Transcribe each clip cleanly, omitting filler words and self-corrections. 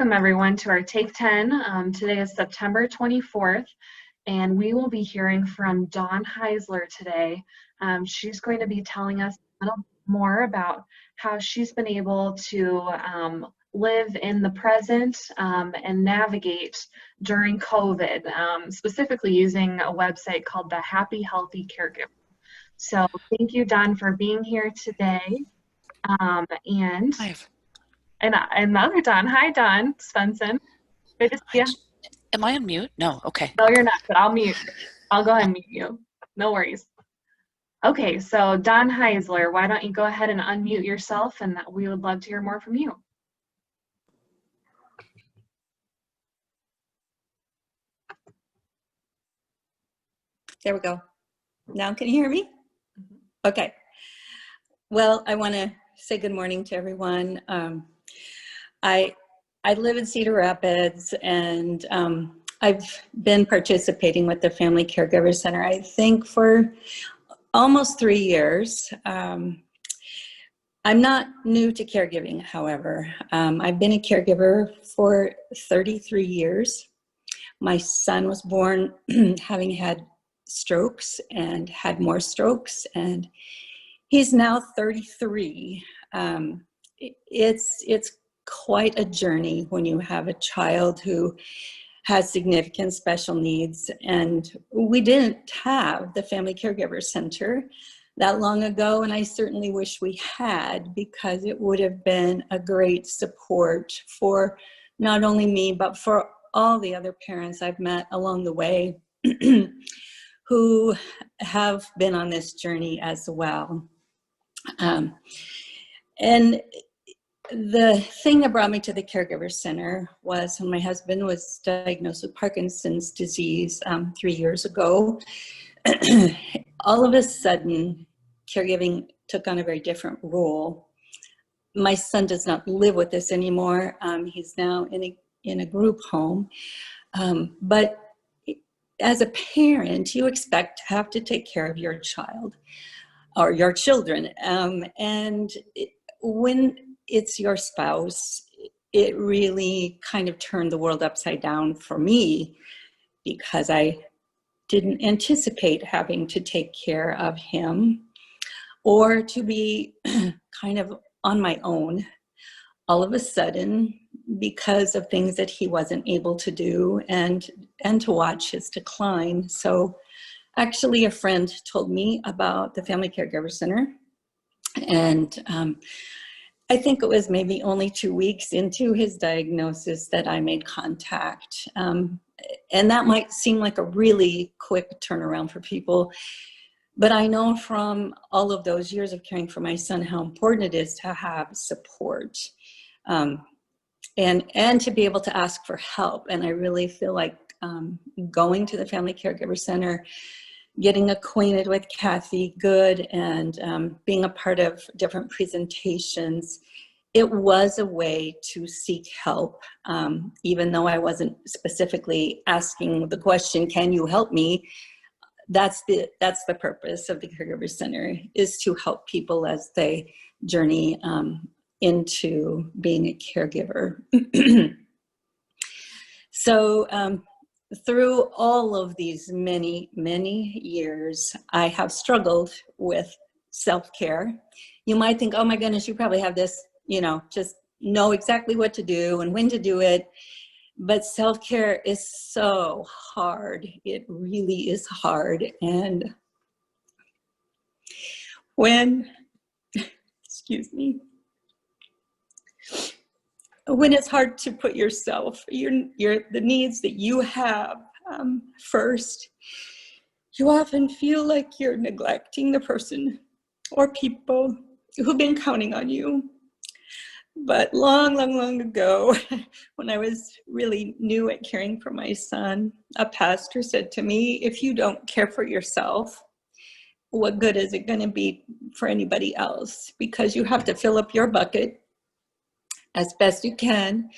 Welcome everyone to our Take 10. Today is September 24th, and we will be hearing from Dawn Heisler today. She's going to be telling us a little more about how she's been able to live in the present and navigate during COVID, specifically using a website called the Happy Healthy Caregiver. So thank you, Dawn, for being here today. And the other Dawn. Hi, Dawn Svensson. Good to see you. Am I on mute? No, okay. No, you're not, but I'll mute. I'll go ahead and mute you. No worries. Okay, so Dawn Heisler, why don't you go ahead and unmute yourself, and we would love to hear more from you. There we go. Now can you hear me? Okay. Well, I want to say good morning to everyone. I live in Cedar Rapids, and I've been participating with the Family Caregiver Center, I think, for almost 3 years. I'm not new to caregiving, however. I've been a caregiver for 33 years. My son was born having had strokes and had more strokes, and he's now 33. It's quite a journey when you have a child who has significant special needs, and we didn't have the Family Caregiver Center that long ago, and I certainly wish we had, because it would have been a great support for not only me, but for all the other parents I've met along the way who have been on this journey as well. And the thing that brought me to the Caregiver Center was when my husband was diagnosed with Parkinson's disease 3 years ago. All of a sudden, caregiving took on a very different role. My son does not live with us anymore. He's now in a group home. But as a parent, you expect to have to take care of your child or your children. And when it's your spouse, it really kind of turned the world upside down for me, because I didn't anticipate having to take care of him or to be kind of on my own all of a sudden, because of things that he wasn't able to do, and to watch his decline. So actually a friend told me about the Family Caregiver Center, and I think it was maybe only 2 weeks into his diagnosis that I made contact. And that might seem like a really quick turnaround for people, but I know from all of those years of caring for my son how important it is to have support, and to be able to ask for help. And I really feel like going to the Family Caregiver Center, getting acquainted with Kathy Good, and being a part of different presentations, it was a way to seek help, even though I wasn't specifically asking the question, can you help me? That's the purpose of the Caregiver Center, is to help people as they journey into being a caregiver. So through all of these many, many years, I have struggled with self-care. You might think, oh my goodness, you probably have this, just know exactly what to do and when to do it. But self-care is so hard. It really is hard. And when it's hard to put yourself, the needs that you have first, you often feel like you're neglecting the person or people who've been counting on you. But long, long, long ago, when I was really new at caring for my son, a pastor said to me, if you don't care for yourself, what good is it going to be for anybody else? Because you have to fill up your bucket as best you can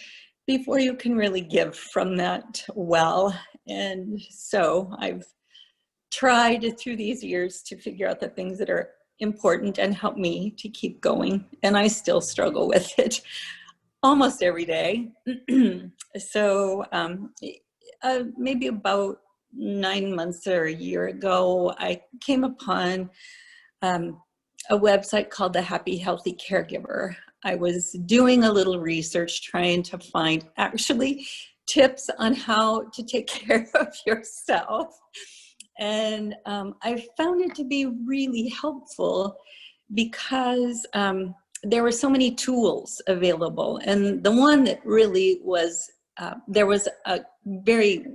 before you can really give from that well. And so I've tried through these years to figure out the things that are important and help me to keep going. And I still struggle with it almost every day. So maybe about 9 months or a year ago, I came upon a website called the Happy Healthy Caregiver. I was doing a little research trying to find actually tips on how to take care of yourself. And I found it to be really helpful because there were so many tools available. And the one that really was, there was a very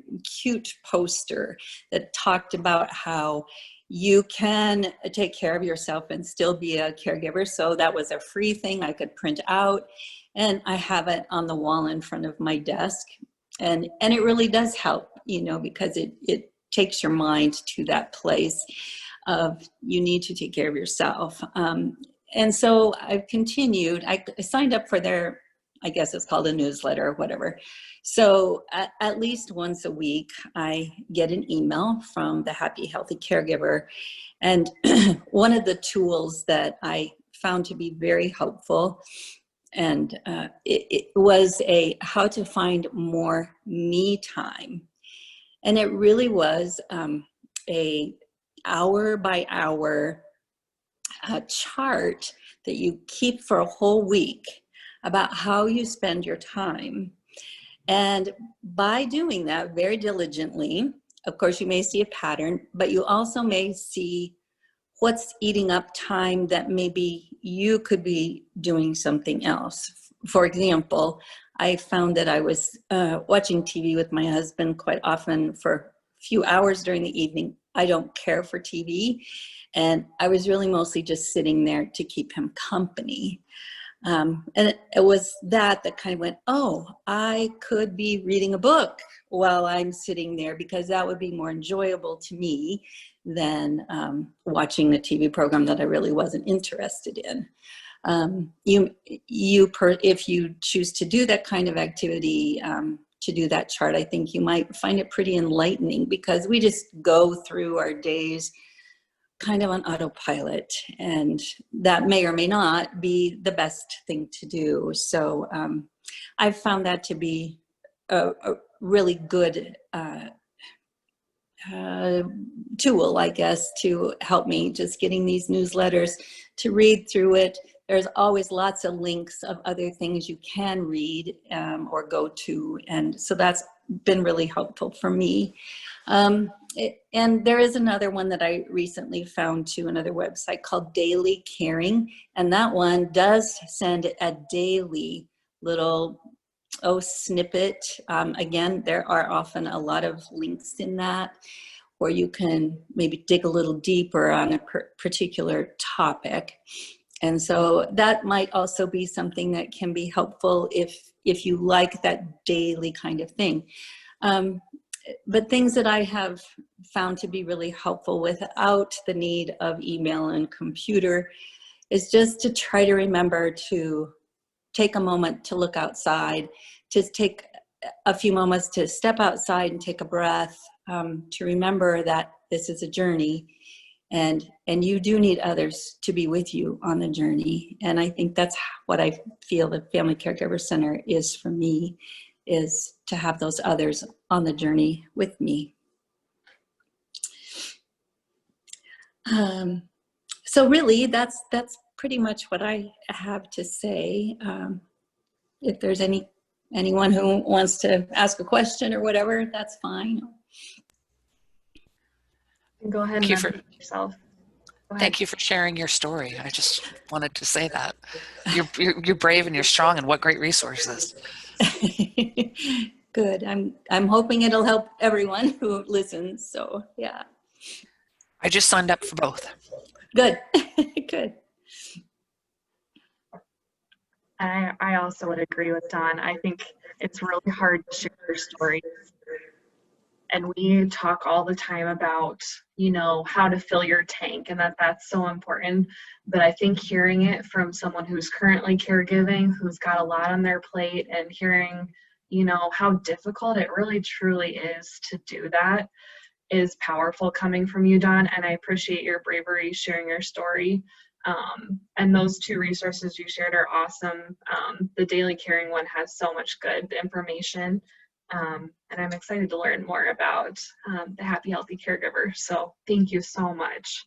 cute poster that talked about how you can take care of yourself and still be a caregiver. So that was a free thing I could print out, and I have it on the wall in front of my desk. And it really does help, you know, because it takes your mind to that place of you need to take care of yourself. And so I've continued, I signed up for their, I guess it's called a newsletter or whatever. So at least once a week, I get an email from the Happy Healthy Caregiver. And one of the tools that I found to be very helpful, and it was a how to find more me time. And it really was a hour by hour chart that you keep for a whole week about how you spend your time. And by doing that very diligently, of course, you may see a pattern, but you also may see what's eating up time that maybe you could be doing something else. For example, I found that I was watching TV with my husband quite often for a few hours during the evening. I don't care for TV, and I was really mostly just sitting there to keep him company. And it was that kind of went, oh, I could be reading a book while I'm sitting there, because that would be more enjoyable to me than watching the TV program that I really wasn't interested in. If you choose to do that kind of activity, to do that chart, I think you might find it pretty enlightening, because we just go through our days kind of on autopilot, and that may or may not be the best thing to do. So I've found that to be a really good tool, I guess, to help me just getting these newsletters, to read through it. There's always lots of links of other things you can read or go to, and so that's been really helpful for me. And there is another one that I recently found too, another website called Daily Caring, and that one does send a daily little snippet. Again, there are often a lot of links in that, where you can maybe dig a little deeper on a particular topic. And so that might also be something that can be helpful if you like that daily kind of thing. But things that I have found to be really helpful without the need of email and computer is just to try to remember to take a moment to look outside, to take a few moments to step outside and take a breath, to remember that this is a journey, and you do need others to be with you on the journey. And I think that's what I feel the Family Caregiver Center is for me, is to have those others on the journey with me. So really, that's pretty much what I have to say. If there's anyone who wants to ask a question or whatever, that's fine. Go ahead and unmute yourself. Thank you for sharing your story. I just wanted to say that. You're brave and you're strong, and what great resources. Good. I'm hoping it'll help everyone who listens. So yeah. I just signed up for both. Good. Good. I also would agree with Dawn. I think it's really hard to share your stories. And we talk all the time about, you know, how to fill your tank, and that's so important. But I think hearing it from someone who's currently caregiving, who's got a lot on their plate, and hearing, you know, how difficult it really truly is to do that is powerful coming from you, Dawn. And I appreciate your bravery sharing your story. And those two resources you shared are awesome. The Daily Caring one has so much good information. And I'm excited to learn more about the Happy Healthy Caregiver. So thank you so much.